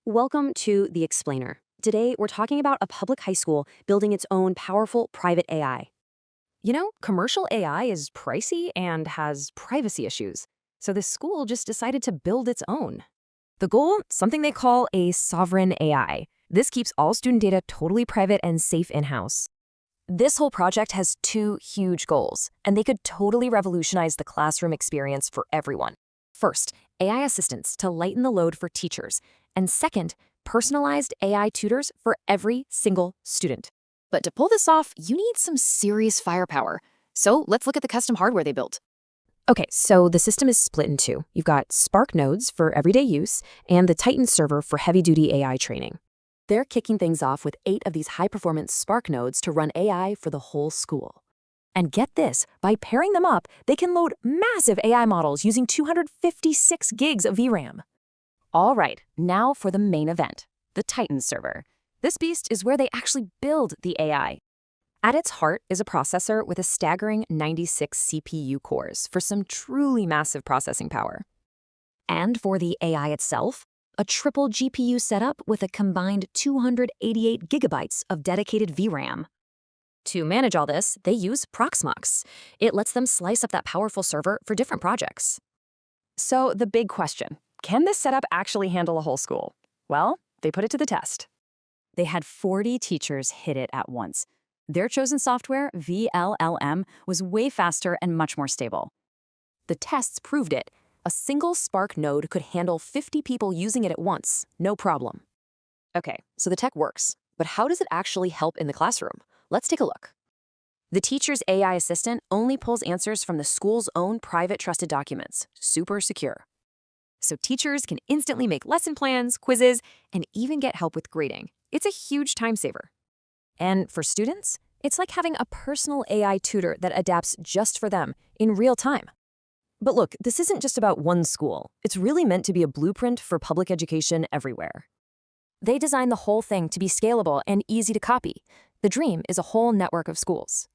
Welcome to The Explainer. Today, we're talking about a public high school building its own powerful private AI. Commercial AI is pricey and has privacy issues. So this school just decided to build its own. The goal? Something they call a sovereign AI. This keeps all student data totally private and safe in-house. This whole project has two huge goals, and they could totally revolutionize the classroom experience for everyone. First, AI assistants to lighten the load for teachers, and second, personalized AI tutors for every single student. But to pull this off, you need some serious firepower. So let's look at the custom hardware they built. Okay, so the system is split in two. You've got Spark nodes for everyday use and the Titan server for heavy-duty AI training. They're kicking things off with 8 of these high-performance Spark nodes to run AI for the whole school. And get this, by pairing them up, they can load massive AI models using 256 gigs of VRAM. All right, now for the main event, the Titan server. This beast is where they actually build the AI. At its heart is a processor with a staggering 96 CPU cores for some truly massive processing power. And for the AI itself, a triple GPU setup with a combined 288 gigabytes of dedicated VRAM. To manage all this, they use Proxmox. It lets them slice up that powerful server for different projects. So the big question, can this setup actually handle a whole school? Well, they put it to the test. They had 40 teachers hit it at once. Their chosen software, VLLM, was way faster and much more stable. The tests proved it. A single Spark node could handle 50 people using it at once, no problem. Okay, so the tech works, but how does it actually help in the classroom? Let's take a look. The teacher's AI assistant only pulls answers from the school's own private trusted documents, super secure. So teachers can instantly make lesson plans, quizzes, and even get help with grading. It's a huge time saver. And for students, it's like having a personal AI tutor that adapts just for them in real time. But look, this isn't just about one school. It's really meant to be a blueprint for public education everywhere. They designed the whole thing to be scalable and easy to copy. The dream is a whole network of schools.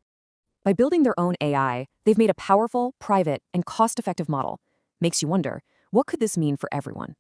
By building their own AI, they've made a powerful, private, and cost-effective model. Makes you wonder, what could this mean for everyone?